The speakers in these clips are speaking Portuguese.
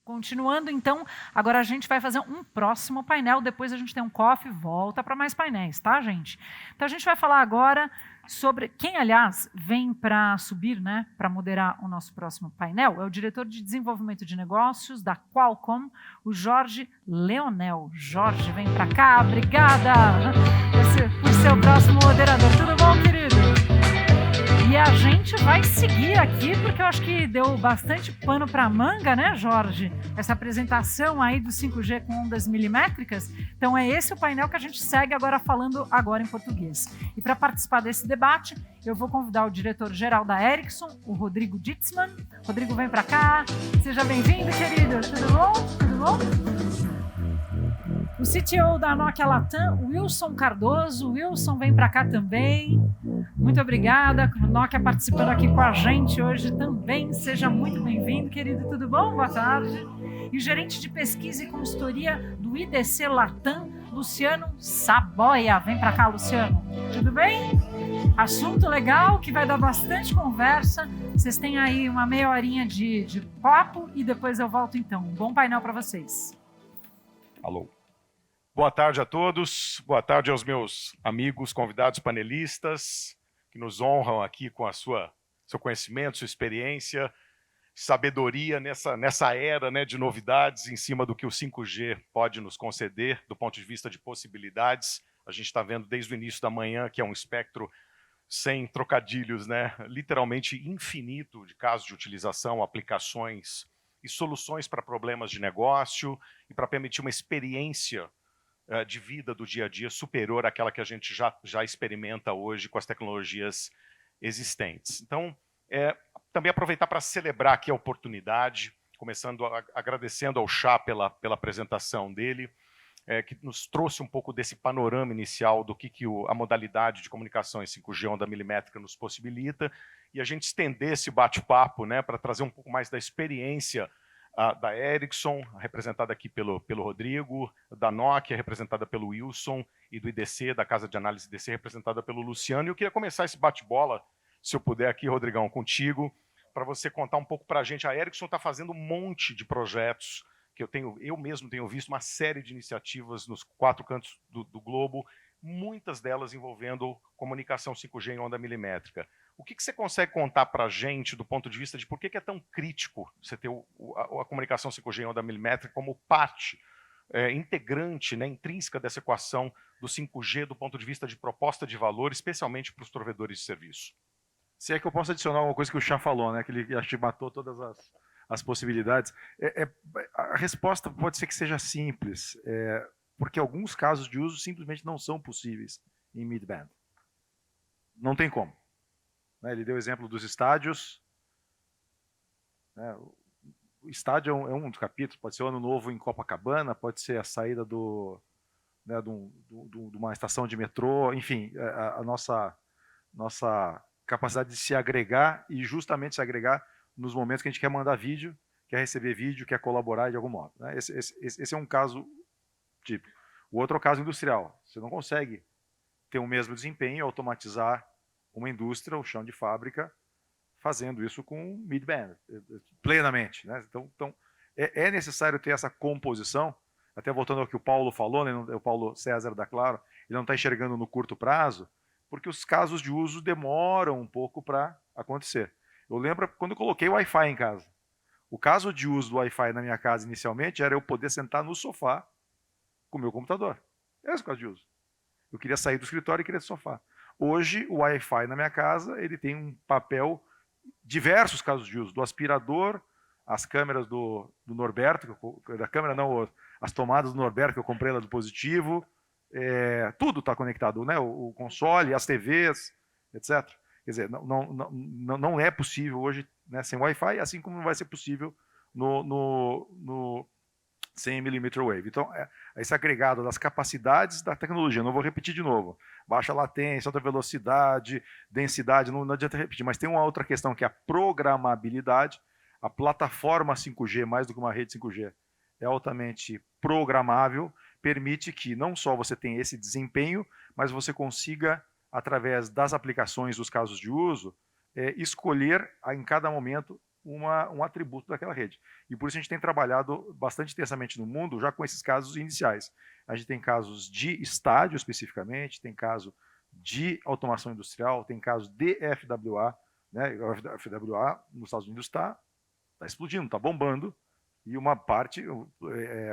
Continuando, então, agora a gente vai fazer um próximo painel, depois a gente tem um coffee, volta para mais painéis, tá, gente? Então, a gente vai falar agora sobre quem, aliás, vem para subir, né, para moderar o nosso próximo painel, é o diretor de desenvolvimento de negócios da Qualcomm, o Jorge Leonel. Jorge, vem para cá, obrigada por ser o próximo moderador. Tudo bom, querido? E a gente vai seguir aqui, porque eu acho que deu bastante pano para manga, né, Jorge? Essa apresentação aí do 5G com ondas milimétricas. Então é esse o painel que a gente segue agora falando agora em português. E para participar desse debate, eu vou convidar o diretor-geral da Ericsson, o Rodrigo Ditzmann. Rodrigo, vem para cá. Seja bem-vindo, querido. Tudo bom? Tudo bom? O CTO da Nokia Latam, Wilson Cardoso. Wilson, vem para cá também. Muito obrigada. A Nokia participando aqui com a gente hoje também. Seja muito bem-vindo, querido. Tudo bom? Boa tarde. E o gerente de pesquisa e consultoria do IDC Latam, Luciano Saboia. Vem para cá, Luciano. Tudo bem? Assunto legal que vai dar bastante conversa. Vocês têm aí uma meia horinha de papo e depois eu volto então. Um bom painel para vocês. Alô. Boa tarde a todos, boa tarde aos meus amigos, convidados, panelistas, que nos honram aqui com seu conhecimento, sua experiência, sabedoria nessa era, né, de novidades em cima do que o 5G pode nos conceder do ponto de vista de possibilidades. A gente está vendo desde o início da manhã que é um espectro sem trocadilhos, né, literalmente infinito de casos de utilização, aplicações e soluções para problemas de negócio e para permitir uma experiência de vida do dia a dia superior àquela que a gente já experimenta hoje com as tecnologias existentes. Então, também aproveitar para celebrar aqui a oportunidade, começando agradecendo ao Chá pela apresentação dele, que nos trouxe um pouco desse panorama inicial do que a modalidade de comunicação em 5G onda milimétrica nos possibilita, e a gente estender esse bate-papo, né, para trazer um pouco mais da experiência da Ericsson, representada aqui pelo Rodrigo, da Nokia, representada pelo Wilson, e do IDC, da Casa de Análise IDC, representada pelo Luciano. E eu queria começar esse bate-bola, se eu puder aqui, Rodrigão, contigo, para você contar um pouco para a gente. A Ericsson está fazendo um monte de projetos, que eu mesmo tenho visto uma série de iniciativas nos 4 cantos do globo, muitas delas envolvendo comunicação 5G em onda milimétrica. O que você consegue contar para a gente do ponto de vista de por que é tão crítico você ter a comunicação 5G em onda milimétrica como parte integrante, né, intrínseca dessa equação do 5G do ponto de vista de proposta de valor, especialmente para os provedores de serviço? Se é que eu posso adicionar uma coisa que o Chá falou, né, que ele acho que matou todas as possibilidades. A resposta pode ser que seja simples, porque alguns casos de uso simplesmente não são possíveis em mid-band. Não tem como. Ele deu o exemplo dos estádios. O estádio é um dos capítulos, pode ser o Ano Novo em Copacabana, pode ser a saída de uma estação de metrô, enfim, a nossa capacidade de se agregar e justamente se agregar nos momentos que a gente quer mandar vídeo, quer receber vídeo, quer colaborar de algum modo. Esse é um caso típico. O outro é o caso industrial. Você não consegue ter o mesmo desempenho e automatizar uma indústria, o chão de fábrica, fazendo isso com mid-band, plenamente. Né? Então, é necessário ter essa composição, até voltando ao que o Paulo falou, né? O Paulo César da Claro, ele não está enxergando no curto prazo, porque os casos de uso demoram um pouco para acontecer. Eu lembro quando eu coloquei o Wi-Fi em casa. O caso de uso do Wi-Fi na minha casa inicialmente era eu poder sentar no sofá com o meu computador. Esse é o caso de uso. Eu queria sair do escritório e queria sofá. Hoje, o Wi-Fi na minha casa ele tem um papel, diversos casos de uso, do aspirador, as câmeras do Norberto, da câmera não, as tomadas do Norberto que eu comprei lá do Positivo, tudo está conectado, né? O console, as TVs, etc. Quer dizer, não é possível hoje, né, sem Wi-Fi, assim como não vai ser possível no 100 mm wave. Então, esse agregado das capacidades da tecnologia, não vou repetir de novo, baixa latência, alta velocidade, densidade, não adianta repetir, mas tem uma outra questão que é a programabilidade. A plataforma 5G, mais do que uma rede 5G, é altamente programável, permite que não só você tenha esse desempenho, mas você consiga, através das aplicações dos casos de uso, escolher em cada momento um atributo daquela rede. E por isso a gente tem trabalhado bastante intensamente no mundo já com esses casos iniciais. A gente tem casos de estádio especificamente, tem caso de automação industrial, tem caso de FWA, né? O FWA nos Estados Unidos está explodindo, está bombando, e uma parte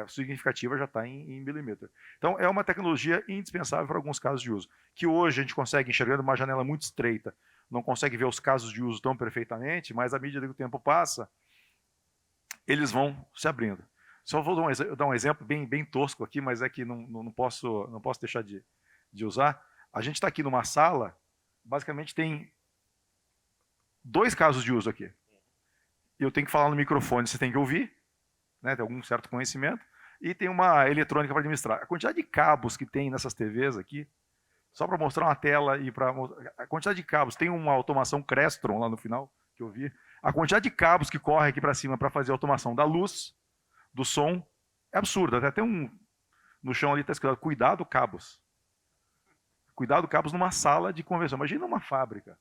significativa já está em milímetro. Então, é uma tecnologia indispensável para alguns casos de uso, que hoje a gente consegue, enxergando uma janela muito estreita, não consegue ver os casos de uso tão perfeitamente, mas à medida que o tempo passa, eles vão se abrindo. Só vou dar um exemplo bem tosco aqui, mas é que não posso deixar de usar. A gente está aqui numa sala, basicamente tem 2 casos de uso aqui. Eu tenho que falar no microfone, você tem que ouvir, né, tem algum certo conhecimento, e tem uma eletrônica para administrar. A quantidade de cabos que tem nessas TVs aqui, só para mostrar uma tela e para a quantidade de cabos, tem uma automação Crestron lá no final, que eu vi. A quantidade de cabos que corre aqui para cima para fazer a automação da luz, do som, é absurda. Até tem no chão ali está escrito, cuidado cabos. Cuidado cabos numa sala de convenção. Imagina uma fábrica.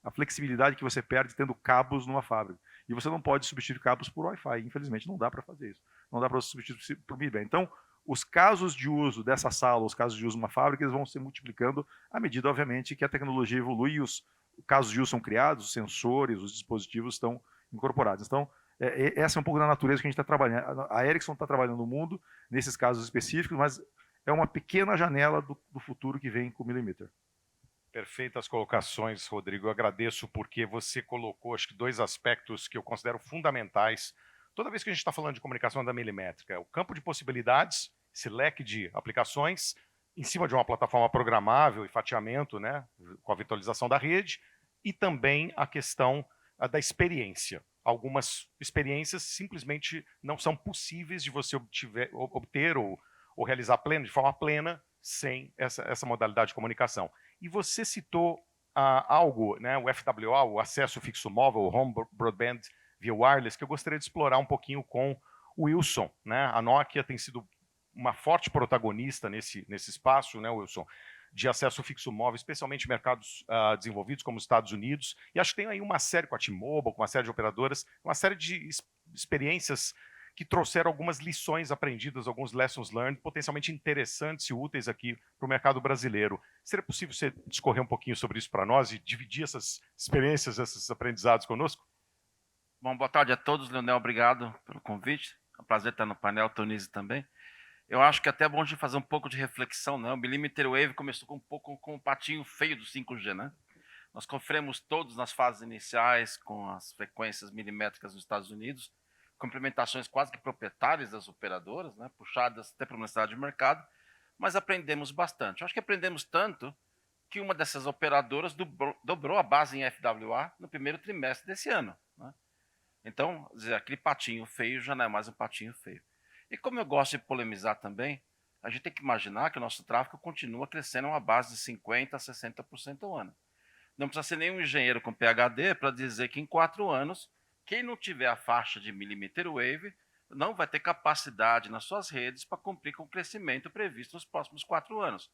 A flexibilidade que você perde tendo cabos numa fábrica. E você não pode substituir cabos por Wi-Fi. Infelizmente, não dá para fazer isso. Não dá para substituir por midband. Então, os casos de uso dessa sala, os casos de uso numa fábrica, eles vão se multiplicando à medida, obviamente, que a tecnologia evolui e os casos de uso são criados, os sensores, os dispositivos estão incorporados. Então, essa é um pouco da natureza que a gente está trabalhando. A Ericsson está trabalhando no mundo, nesses casos específicos, mas é uma pequena janela do futuro que vem com o milímetro. Perfeitas colocações, Rodrigo. Eu agradeço porque você colocou, acho que 2 aspectos que eu considero fundamentais. Toda vez que a gente está falando de comunicação da milimétrica, o campo de possibilidades, esse leque de aplicações, em cima de uma plataforma programável e fatiamento, né, com a virtualização da rede, e também a questão da experiência. Algumas experiências simplesmente não são possíveis de você obter ou realizar de forma plena sem essa modalidade de comunicação. E você citou algo, né, o FWA, o acesso fixo móvel, o Home Broadband via Wireless, que eu gostaria de explorar um pouquinho com o Wilson. Né? A Nokia tem sido uma forte protagonista nesse espaço, né, Wilson, de acesso fixo móvel, especialmente em mercados desenvolvidos como os Estados Unidos. E acho que tem aí uma série com a T-Mobile, com uma série de operadoras, uma série de experiências que trouxeram algumas lições aprendidas, alguns lessons learned, potencialmente interessantes e úteis aqui para o mercado brasileiro. Seria possível você discorrer um pouquinho sobre isso para nós e dividir essas experiências, esses aprendizados conosco? Bom, boa tarde a todos. Leonel, obrigado pelo convite. É um prazer estar no painel, Tonise também. Eu acho que é até bom de fazer um pouco de reflexão, né? O Millimeter Wave começou um pouco com o patinho feio do 5G, né? Nós sofremos todos nas fases iniciais com as frequências milimétricas nos Estados Unidos, com implementações quase que proprietárias das operadoras, né, puxadas até para uma necessidade de mercado, mas aprendemos bastante. Eu acho que aprendemos tanto que uma dessas operadoras dobrou a base em FWA no primeiro trimestre desse ano. Né? Então, aquele patinho feio já não é mais um patinho feio. E como eu gosto de polemizar também, a gente tem que imaginar que o nosso tráfego continua crescendo a uma base de 50% a 60% ao ano. Não precisa ser nenhum engenheiro com PhD para dizer que em 4 anos, quem não tiver a faixa de millimeter wave não vai ter capacidade nas suas redes para cumprir com o crescimento previsto nos próximos 4 anos.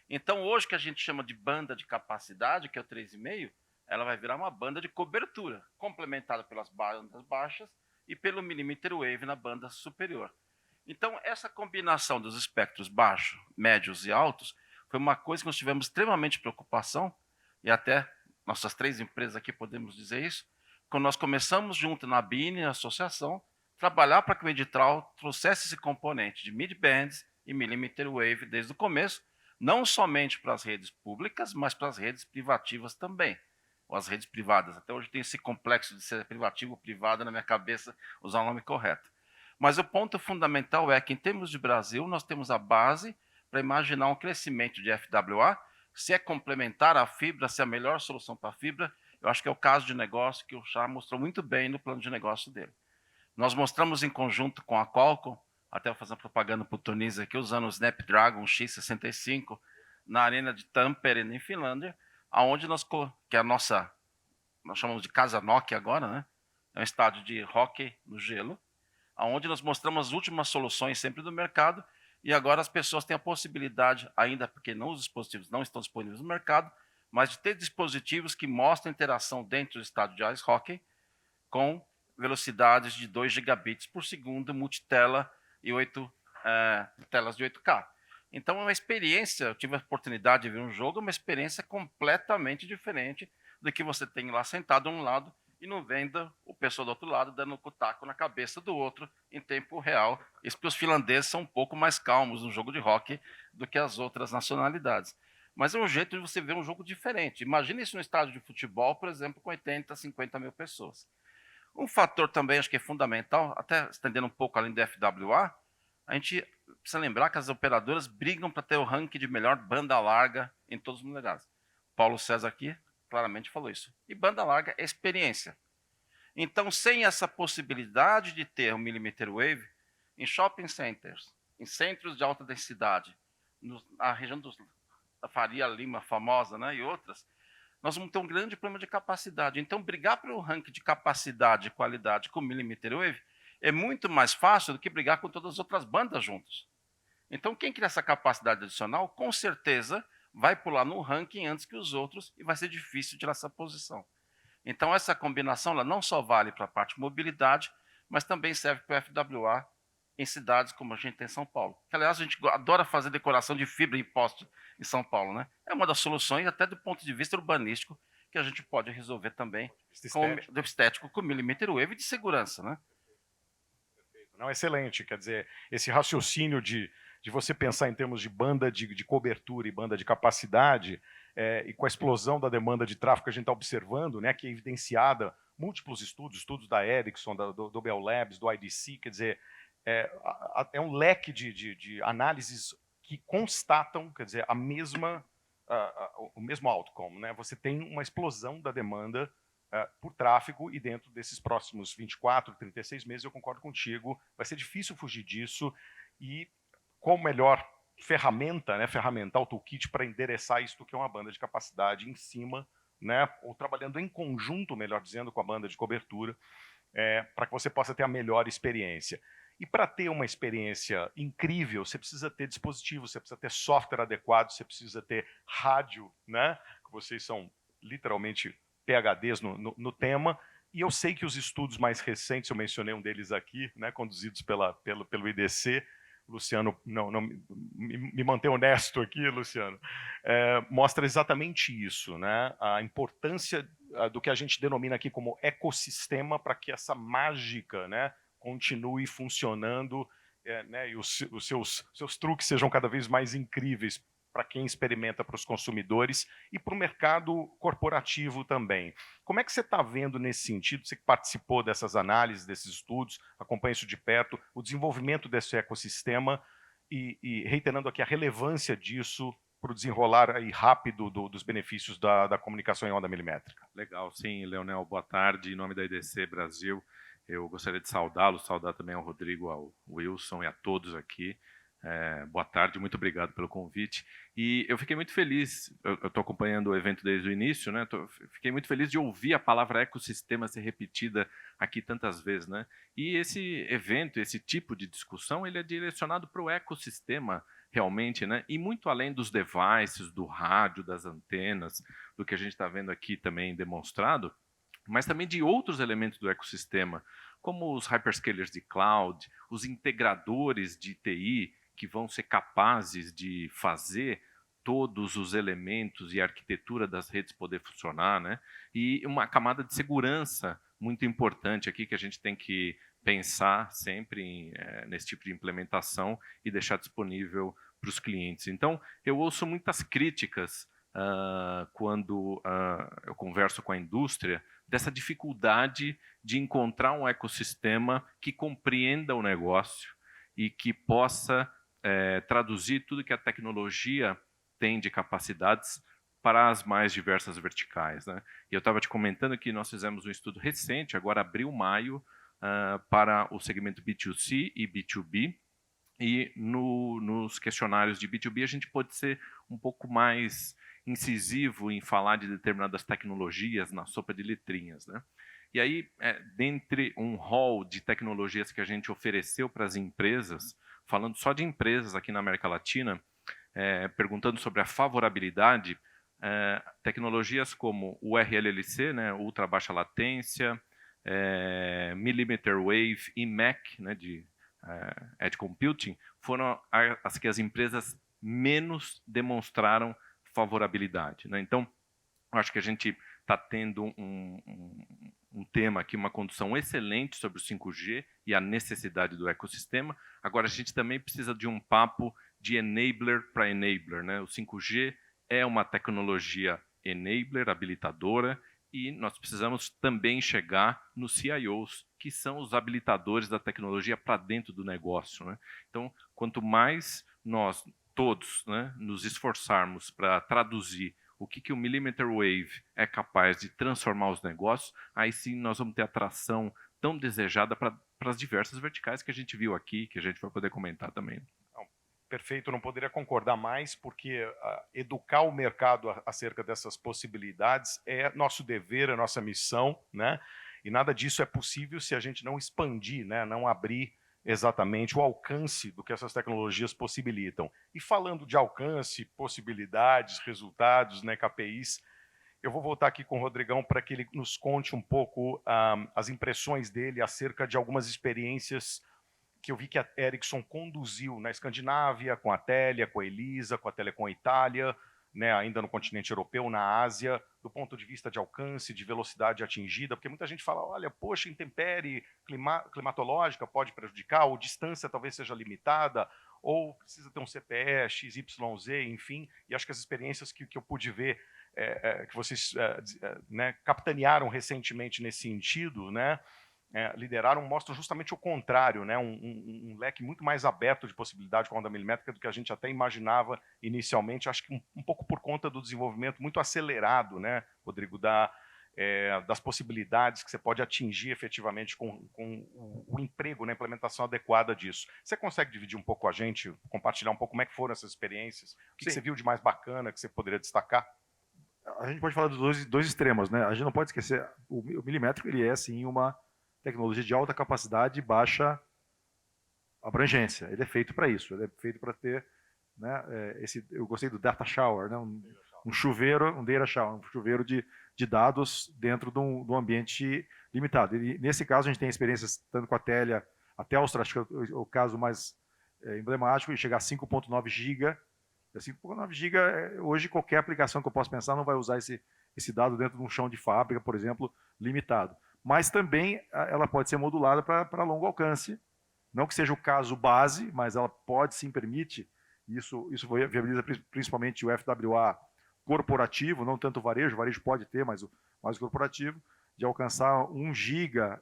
Então, hoje que a gente chama de banda de capacidade, que é o 3,5, ela vai virar uma banda de cobertura, complementada pelas bandas baixas e pelo millimeter wave na banda superior. Então, essa combinação dos espectros baixos, médios e altos foi uma coisa que nós tivemos extremamente preocupação, e até nossas 3 empresas aqui podemos dizer isso, quando nós começamos junto na BINE, na associação, trabalhar para que o Editral trouxesse esse componente de mid-bands e millimeter wave desde o começo, não somente para as redes públicas, mas para as redes privativas também, ou as redes privadas. Até hoje tem esse complexo de ser privativo ou privado na minha cabeça, usar o nome correto. Mas o ponto fundamental é que, em termos de Brasil, nós temos a base para imaginar um crescimento de FWA, se é complementar a fibra, se é a melhor solução para a fibra. Eu acho que é o caso de negócio que o Chá mostrou muito bem no plano de negócio dele. Nós mostramos em conjunto com a Qualcomm, até fazendo propaganda para o Tonise aqui, usando o Snapdragon X65 na arena de Tampere, em Finlândia, onde que é a nós chamamos de Casa Nokia agora, né? É um estádio de hóquei no gelo, onde nós mostramos as últimas soluções sempre do mercado, e agora as pessoas têm a possibilidade, ainda porque os dispositivos não estão disponíveis no mercado, mas de ter dispositivos que mostram interação dentro do estádio de ice hockey com velocidades de 2 gigabits por segundo, multitela e 8 telas de 8K. Então, é uma experiência, eu tive a oportunidade de ver um jogo, uma experiência completamente diferente do que você tem lá sentado de um lado e não vendo o pessoal do outro lado dando um taco na cabeça do outro em tempo real. Isso porque os finlandeses são um pouco mais calmos no jogo de hóquei do que as outras nacionalidades. Mas é um jeito de você ver um jogo diferente. Imagina isso no estádio de futebol, por exemplo, com 80, 50 mil pessoas. Um fator também, acho que é fundamental, até estendendo um pouco além do FWA, a gente precisa lembrar que as operadoras brigam para ter o ranking de melhor banda larga em todos os lugares. Paulo César aqui claramente falou isso. E banda larga é experiência. Então, sem essa possibilidade de ter um millimeter wave, em shopping centers, em centros de alta densidade, na região da Faria Lima famosa, né, e outras, nós vamos ter um grande problema de capacidade. Então, brigar pelo ranking de capacidade e qualidade com millimeter wave é muito mais fácil do que brigar com todas as outras bandas juntas. Então, quem cria essa capacidade adicional, com certeza, vai pular no ranking antes que os outros e vai ser difícil tirar essa posição. Então, essa combinação ela não só vale para a parte de mobilidade, mas também serve para o FWA em cidades como a gente tem em São Paulo. Que, aliás, a gente adora fazer decoração de fibra em poste em São Paulo, né? É uma das soluções, até do ponto de vista urbanístico, que a gente pode resolver também do estético com millimeter wave e de segurança, né? Não, excelente. Quer dizer, esse raciocínio de você pensar em termos de banda de cobertura e banda de capacidade, e com a explosão da demanda de tráfego que a gente está observando, né, que é evidenciada, múltiplos estudos da Ericsson, do Bell Labs, do IDC, quer dizer, é um leque de análises que constatam, quer dizer, o mesmo outcome, né? Você tem uma explosão da demanda por tráfego e dentro desses próximos 24, 36 meses, eu concordo contigo, vai ser difícil fugir disso e qual melhor ferramenta, né, ferramental, toolkit para endereçar isso que é uma banda de capacidade em cima, né, ou trabalhando em conjunto, melhor dizendo, com a banda de cobertura, para que você possa ter a melhor experiência. E para ter uma experiência incrível, você precisa ter dispositivos, você precisa ter software adequado, você precisa ter rádio, né, que vocês são literalmente PhDs no tema, e eu sei que os estudos mais recentes, eu mencionei um deles aqui, né, conduzidos pelo IDC, Luciano, não me manter honesto aqui, Luciano, mostra exatamente isso, né, a importância do que a gente denomina aqui como ecossistema para que essa mágica, né, continue funcionando, né, e os seus truques sejam cada vez mais incríveis para quem experimenta, para os consumidores e para o mercado corporativo também. Como é que você está vendo nesse sentido, você que participou dessas análises, desses estudos, acompanha isso de perto, o desenvolvimento desse ecossistema e reiterando aqui a relevância disso para o desenrolar aí rápido dos benefícios da comunicação em onda milimétrica? Legal, sim, Leonel, boa tarde, em nome da IDC Brasil, eu gostaria de saudá-lo, saudar também ao Rodrigo, ao Wilson e a todos aqui. Boa tarde, muito obrigado pelo convite. E eu fiquei muito feliz, eu estou acompanhando o evento desde o início, né? Fiquei muito feliz de ouvir a palavra ecossistema ser repetida aqui tantas vezes, né? E esse evento, esse tipo de discussão, ele é direcionado para o ecossistema realmente, né? E muito além dos devices, do rádio, das antenas, do que a gente está vendo aqui também demonstrado, mas também de outros elementos do ecossistema, como os hyperscalers de cloud, os integradores de TI, que vão ser capazes de fazer todos os elementos e a arquitetura das redes poder funcionar, né? E uma camada de segurança muito importante aqui que a gente tem que pensar sempre nesse tipo de implementação e deixar disponível para os clientes. Então, eu ouço muitas críticas quando eu converso com a indústria dessa dificuldade de encontrar um ecossistema que compreenda o negócio e que possa traduzir tudo que a tecnologia tem de capacidades para as mais diversas verticais, né? E eu estava te comentando que nós fizemos um estudo recente, agora abril, maio, para o segmento B2C e B2B, e nos questionários de B2B a gente pode ser um pouco mais incisivo em falar de determinadas tecnologias na sopa de letrinhas, né? E aí, dentre um hall de tecnologias que a gente ofereceu para as empresas, falando só de empresas aqui na América Latina, perguntando sobre a favorabilidade, tecnologias como o RLLC, né, ultra baixa latência, millimeter wave e MAC, né, de Edge Computing, foram as que as empresas menos demonstraram favorabilidade, né? Então, eu acho que a gente está tendo um tema aqui, uma condução excelente sobre o 5G e a necessidade do ecossistema. Agora, a gente também precisa de um papo de enabler para enabler, né? O 5G é uma tecnologia enabler, habilitadora, e nós precisamos também chegar nos CIOs, que são os habilitadores da tecnologia para dentro do negócio, né? Então, quanto mais nós todos, né, nos esforçarmos para traduzir o que o millimeter wave é capaz de transformar os negócios, aí sim nós vamos ter atração tão desejada para as diversas verticais que a gente viu aqui, que a gente vai poder comentar também. Perfeito, não poderia concordar mais, porque educar o mercado acerca dessas possibilidades é nosso dever, é nossa missão, né? E nada disso é possível se a gente não expandir, né? Não abrir exatamente o alcance do que essas tecnologias possibilitam. E falando de alcance, possibilidades, resultados, né, KPIs, eu vou voltar aqui com o Rodrigão para que ele nos conte um pouco as impressões dele acerca de algumas experiências que eu vi que a Ericsson conduziu na Escandinávia, com a Telia, com a Elisa, com a Telecom Itália, né, ainda no continente europeu, na Ásia, do ponto de vista de alcance, de velocidade atingida, porque muita gente fala, olha, poxa, intempérie climatológica pode prejudicar, ou distância talvez seja limitada, ou precisa ter um CPE, XYZ, enfim, e acho que as experiências que eu pude ver, que vocês né, capitanearam recentemente nesse sentido, né, lideraram, mostram justamente o contrário, né? Um leque muito mais aberto de possibilidade com a onda milimétrica do que a gente até imaginava inicialmente, acho que um pouco por conta do desenvolvimento muito acelerado, né, Rodrigo, das possibilidades que você pode atingir efetivamente com o emprego, né, a implementação adequada disso. Você consegue dividir um pouco com a gente, compartilhar um pouco como é que foram essas experiências? O que você viu de mais bacana que você poderia destacar? A gente pode falar dos dois extremos, né? A gente não pode esquecer, o milimétrico ele é, sim, uma tecnologia de alta capacidade e baixa abrangência. Ele é feito para isso. Ele é feito para ter, né, eu gostei do data shower, né, um chuveiro, um data shower, um chuveiro de dados dentro de um ambiente limitado. E, nesse caso, a gente tem experiências tanto com a Telia, a Telstra, acho que é o caso mais emblemático, de chegar a 5.9 GB. 5.9 GB, hoje qualquer aplicação que eu possa pensar não vai usar esse dado dentro de um chão de fábrica, por exemplo, limitado. Mas também ela pode ser modulada para longo alcance. Não que seja o caso base, mas ela pode sim permite, isso viabiliza principalmente o FWA corporativo, não tanto o varejo pode ter, mas o corporativo, de alcançar 1 giga,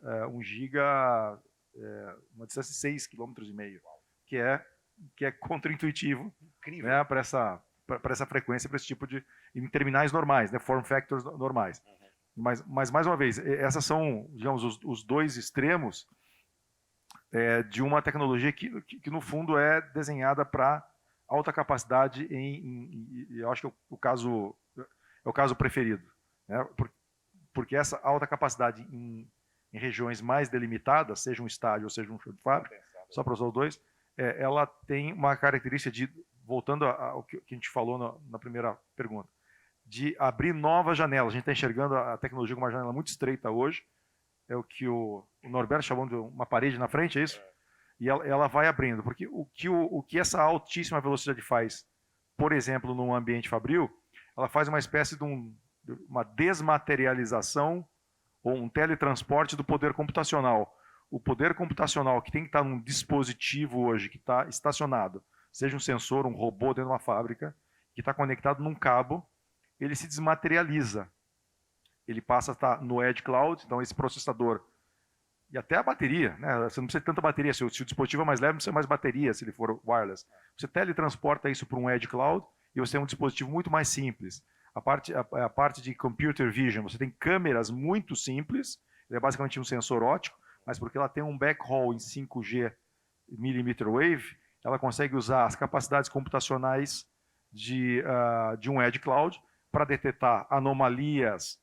uma distância de 6,5 km, que é contraintuitivo, né, para essa frequência, para esse tipo de em terminais normais, né, form factors normais. Mas, mais uma vez, essas são, digamos, os dois extremos de uma tecnologia que, no fundo, é desenhada para alta capacidade eu acho que é o caso preferido, né? Porque essa alta capacidade em regiões mais delimitadas, seja um estádio ou seja um chão de fábrica, só para usar os dois, ela tem uma característica de, voltando ao que a gente falou na primeira pergunta, de abrir novas janelas. A gente está enxergando a tecnologia com uma janela muito estreita hoje, é o que o Norberto chamou de uma parede na frente, é isso? E ela vai abrindo, porque o que essa altíssima velocidade faz, por exemplo, num ambiente fabril, ela faz uma espécie de uma desmaterialização ou um teletransporte do poder computacional. O poder computacional que tem que estar num dispositivo hoje que está estacionado, seja um sensor, um robô dentro de uma fábrica, que está conectado num cabo, ele se desmaterializa. Ele passa a estar no Edge Cloud, então esse processador, e até a bateria, né? Você não precisa de tanta bateria, se o dispositivo é mais leve, não precisa mais bateria, se ele for wireless. Você teletransporta isso para um Edge Cloud e você tem um dispositivo muito mais simples. A parte de computer vision, você tem câmeras muito simples, ele é basicamente um sensor óptico, mas porque ela tem um backhaul em 5G millimeter wave, ela consegue usar as capacidades computacionais de um Edge Cloud para detectar anomalias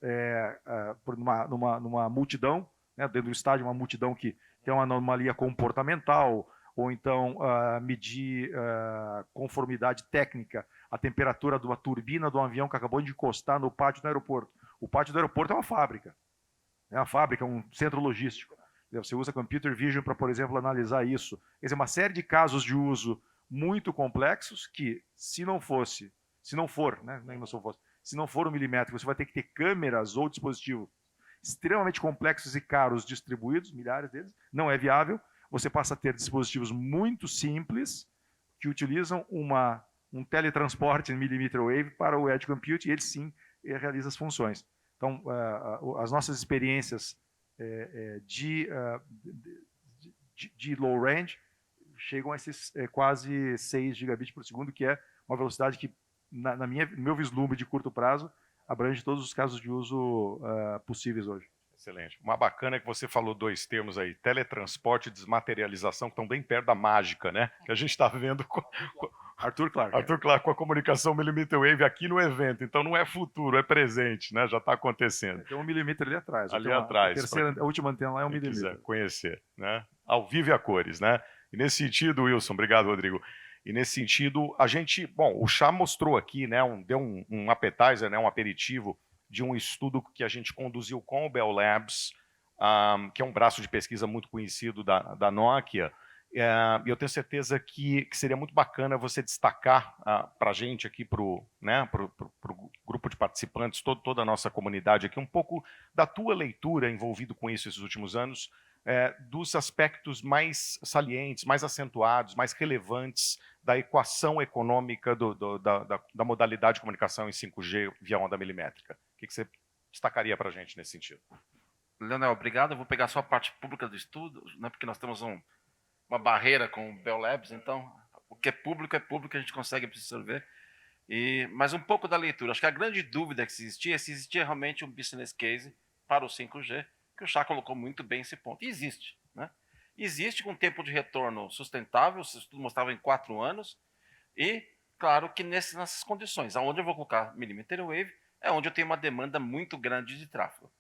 numa multidão, né, dentro do estádio, uma multidão que tem uma anomalia comportamental, ou então medir conformidade técnica, a temperatura de uma turbina de um avião que acabou de encostar no pátio do aeroporto. O pátio do aeroporto é uma fábrica. é uma fábrica, um centro logístico. Você usa computer vision para, por exemplo, analisar isso. Quer dizer, uma série de casos de uso muito complexos que, se não for, né, se não for um milimétrico, você vai ter que ter câmeras ou dispositivos extremamente complexos e caros distribuídos, milhares deles, não é viável. Você passa a ter dispositivos muito simples que utilizam um teletransporte em millimeter wave para o edge compute e ele sim realiza as funções. Então, as nossas experiências de low range chegam a esses quase 6 gigabits por segundo, que é uma velocidade que, no meu vislumbre de curto prazo, abrange todos os casos de uso possíveis hoje. Excelente. Uma bacana é que você falou 2 termos aí, teletransporte e desmaterialização, que estão bem perto da mágica, né? Que a gente está vendo com Arthur Clarke. Arthur Clarke com a comunicação millimeter wave aqui no evento. Então não é futuro, é presente, né? Já está acontecendo. Tem um milímetro ali atrás. Ali atrás. A última antena lá é um milímetro. Quiser conhecer, né? Ao vivo e a cores, né? E nesse sentido, Wilson, obrigado, Rodrigo. E nesse sentido, a gente, bom, o Chá mostrou aqui, né? Deu um appetizer, né? Um aperitivo de um estudo que a gente conduziu com o Bell Labs, que é um braço de pesquisa muito conhecido da Nokia. E eu tenho certeza que seria muito bacana você destacar para a gente aqui, para o grupo de participantes, toda a nossa comunidade aqui, um pouco da tua leitura envolvido com isso esses últimos anos, dos aspectos mais salientes, mais acentuados, mais relevantes da equação econômica da modalidade de comunicação em 5G via onda milimétrica. O que você destacaria para a gente nesse sentido? Leonel, obrigado. Eu vou pegar só a parte pública do estudo, né, porque nós temos uma barreira com o Bell Labs, então o que é público, a gente consegue absorver. Mas um pouco da leitura. Acho que a grande dúvida que existia é se existia realmente um business case para o 5G, que o Chá colocou muito bem esse ponto. E existe. Né? Existe com tempo de retorno sustentável, o estudo mostrava em 4 anos, e claro que nessas condições, onde eu vou colocar millimeter wave, é onde eu tenho uma demanda muito grande de tráfego.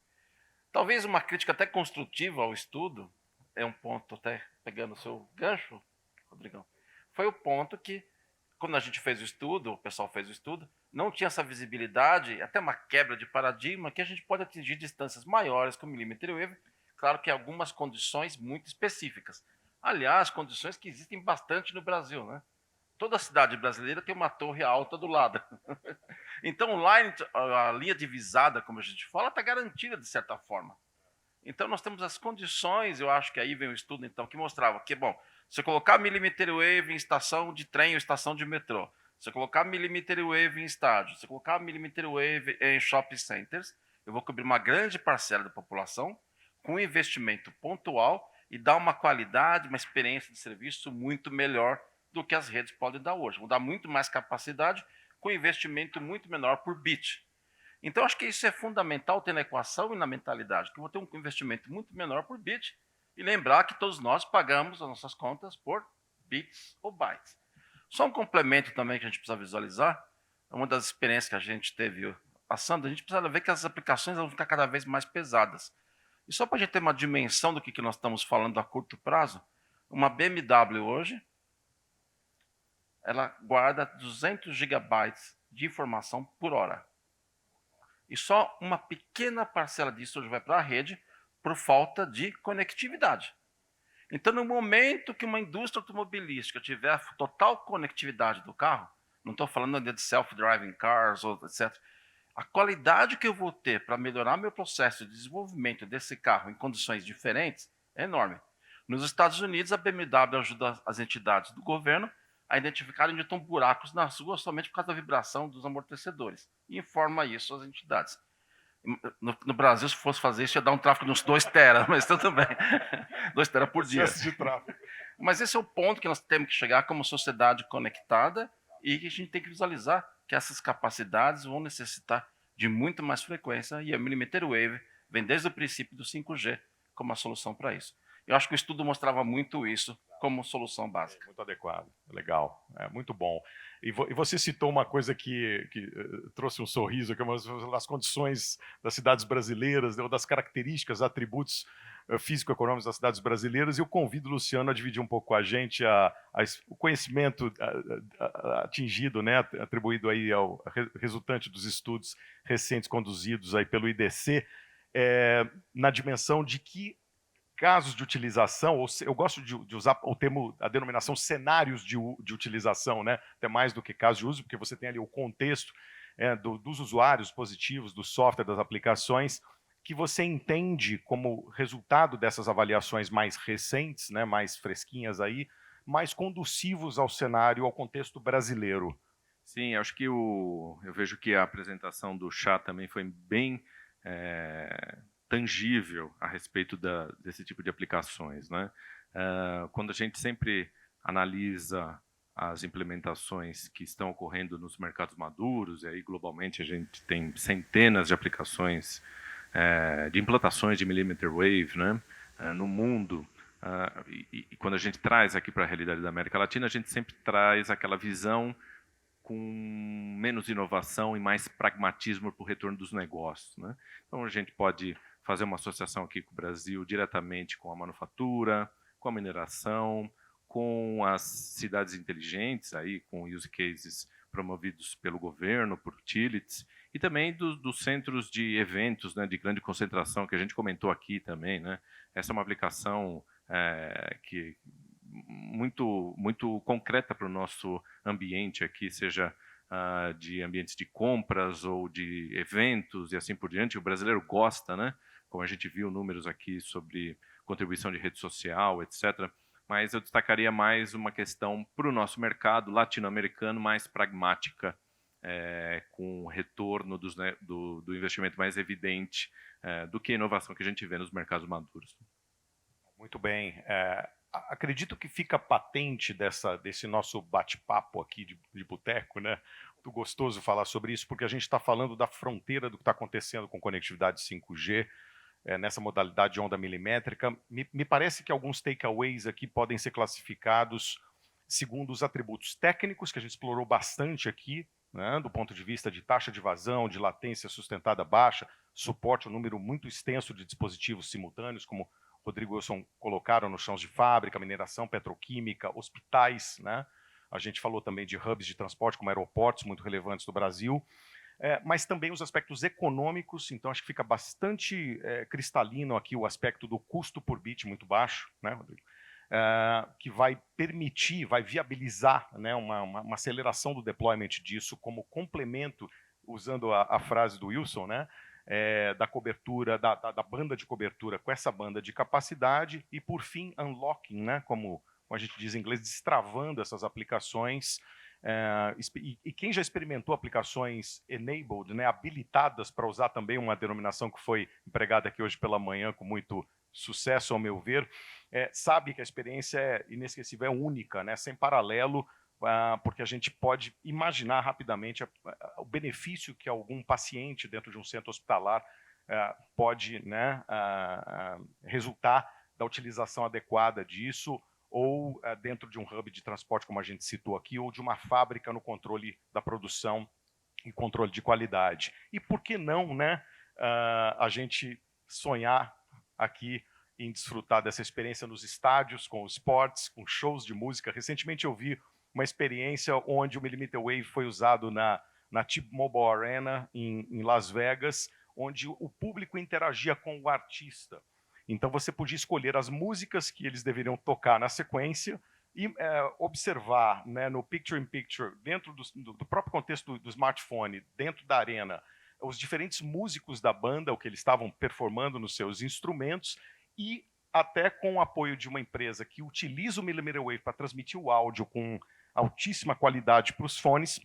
Talvez uma crítica até construtiva ao estudo, é um ponto até pegando o seu gancho, Rodrigão, foi o ponto que, quando a gente fez o estudo, o pessoal fez o estudo, não tinha essa visibilidade, até uma quebra de paradigma, que a gente pode atingir distâncias maiores com millimeter wave, claro que em algumas condições muito específicas. Aliás, condições que existem bastante no Brasil, né? Toda cidade brasileira tem uma torre alta do lado. Então, a linha divisada, como a gente fala, está garantida de certa forma. Então, nós temos as condições, eu acho que aí vem o estudo, então, que mostrava que, bom, se eu colocar millimeter wave em estação de trem ou estação de metrô, se eu colocar millimeter wave em estádio, se eu colocar millimeter wave em shopping centers, eu vou cobrir uma grande parcela da população com investimento pontual e dar uma qualidade, uma experiência de serviço muito melhor do que as redes podem dar hoje. Vão dar muito mais capacidade com investimento muito menor por bit. Então, acho que isso é fundamental ter na equação e na mentalidade, que eu vou ter um investimento muito menor por bit e lembrar que todos nós pagamos as nossas contas por bits ou bytes. Só um complemento também que a gente precisa visualizar, uma das experiências que a gente teve passando, a gente precisa ver que as aplicações vão ficar cada vez mais pesadas. E só para a gente ter uma dimensão do que nós estamos falando a curto prazo, uma BMW hoje, ela guarda 200 gigabytes de informação por hora. E só uma pequena parcela disso hoje vai para a rede por falta de conectividade. Então, no momento que uma indústria automobilística tiver a total conectividade do carro, não estou falando de self-driving cars, ou etc., a qualidade que eu vou ter para melhorar meu processo de desenvolvimento desse carro em condições diferentes é enorme. Nos Estados Unidos, a BMW ajuda as entidades do governo a identificar onde estão buracos nas ruas somente por causa da vibração dos amortecedores. E informa isso às entidades. No Brasil, se fosse fazer isso, ia dar um tráfego de uns 2 tera, mas tudo bem. 2 tera por dia. De tráfego. Mas esse é o ponto que nós temos que chegar como sociedade conectada e que a gente tem que visualizar que essas capacidades vão necessitar de muito mais frequência e a millimeter wave vem desde o princípio do 5G como a solução para isso. Eu acho que o estudo mostrava muito isso como solução básica. Muito adequado, legal, muito bom. E você citou uma coisa que trouxe um sorriso, que é uma das condições das cidades brasileiras, ou das características, atributos físico-econômicos das cidades brasileiras, e eu convido o Luciano a dividir um pouco com a gente o conhecimento atingido, né, atribuído aí ao resultante dos estudos recentes conduzidos aí pelo IDC, na dimensão de que casos de utilização, eu gosto de usar o termo, a denominação cenários de utilização, né? Até mais do que casos de uso, porque você tem ali o contexto dos usuários positivos, do software, das aplicações, que você entende como resultado dessas avaliações mais recentes, né, mais fresquinhas aí, mais conducivos ao cenário, ao contexto brasileiro. Sim, acho que eu vejo que a apresentação do Chá também foi bem tangível a respeito desse tipo de aplicações, né? Quando a gente sempre analisa as implementações que estão ocorrendo nos mercados maduros, e aí globalmente a gente tem centenas de aplicações de implantações de millimeter wave, né, no mundo, e quando a gente traz aqui para a realidade da América Latina, a gente sempre traz aquela visão com menos inovação e mais pragmatismo para o retorno dos negócios, né? Então a gente pode fazer uma associação aqui com o Brasil diretamente com a manufatura, com a mineração, com as cidades inteligentes, aí, com use cases promovidos pelo governo, por utilities, e também dos centros de eventos, né, de grande concentração, que a gente comentou aqui também, né? Essa é uma aplicação que muito concreta para o nosso ambiente aqui, seja de ambientes de compras ou de eventos e assim por diante. O brasileiro gosta, né? Como a gente viu números aqui sobre contribuição de rede social, etc. Mas eu destacaria mais uma questão para o nosso mercado latino-americano mais pragmática, com o retorno do investimento mais evidente do que a inovação que a gente vê nos mercados maduros. Muito bem. Acredito que fica patente desse nosso bate-papo aqui de boteco, né? Muito gostoso falar sobre isso, porque a gente está falando da fronteira do que está acontecendo com conectividade 5G, nessa modalidade de onda milimétrica. Me parece que alguns takeaways aqui podem ser classificados segundo os atributos técnicos, que a gente explorou bastante aqui, né, do ponto de vista de taxa de vazão, de latência sustentada baixa, suporte a um número muito extenso de dispositivos simultâneos, como Rodrigo e Wilson colocaram nos chãos de fábrica, mineração, petroquímica, hospitais, né? A gente falou também de hubs de transporte, como aeroportos muito relevantes do Brasil, mas também os aspectos econômicos. Então acho que fica bastante cristalino aqui o aspecto do custo por bit muito baixo, né, Rodrigo? Que vai permitir, vai viabilizar, né, uma aceleração do deployment disso como complemento, usando a frase do Wilson, né, da cobertura, da banda de cobertura com essa banda de capacidade e, por fim, unlocking, né, como a gente diz em inglês, destravando essas aplicações. E quem já experimentou aplicações enabled, né, habilitadas para usar também uma denominação que foi empregada aqui hoje pela manhã com muito sucesso, ao meu ver, sabe que a experiência é inesquecível, é única, né, sem paralelo, porque a gente pode imaginar rapidamente o benefício que algum paciente dentro de um centro hospitalar pode, né, resultar da utilização adequada disso, ou dentro de um hub de transporte, como a gente citou aqui, ou de uma fábrica no controle da produção e controle de qualidade. E por que não, né, a gente sonhar aqui em desfrutar dessa experiência nos estádios, com os esportes, com shows de música. Recentemente eu vi uma experiência onde o millimeter wave foi usado na T-Mobile Arena, em Las Vegas, onde o público interagia com o artista. Então você podia escolher as músicas que eles deveriam tocar na sequência e observar, né, no picture-in-picture, dentro do próprio contexto do smartphone, dentro da arena, os diferentes músicos da banda, o que eles estavam performando nos seus instrumentos, e até com o apoio de uma empresa que utiliza o millimeter wave para transmitir o áudio com altíssima qualidade para os fones,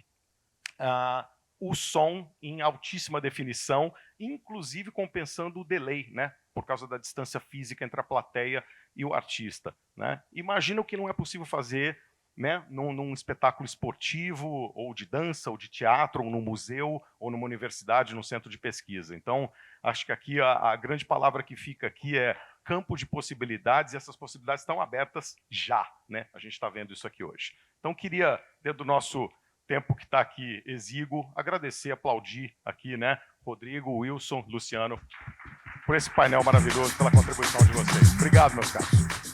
o som em altíssima definição, inclusive compensando o delay, né, por causa da distância física entre a plateia e o artista, né? Imagina o que não é possível fazer, né, num espetáculo esportivo, ou de dança, ou de teatro, ou num museu, ou numa universidade, num centro de pesquisa. Então, acho que aqui a grande palavra que fica aqui é campo de possibilidades, e essas possibilidades estão abertas já, né? A gente está vendo isso aqui hoje. Então, queria, dentro do nosso tempo que está aqui exíguo, agradecer, aplaudir aqui, né, Rodrigo, Wilson, Luciano, por esse painel maravilhoso, pela contribuição de vocês. Obrigado, meus caros.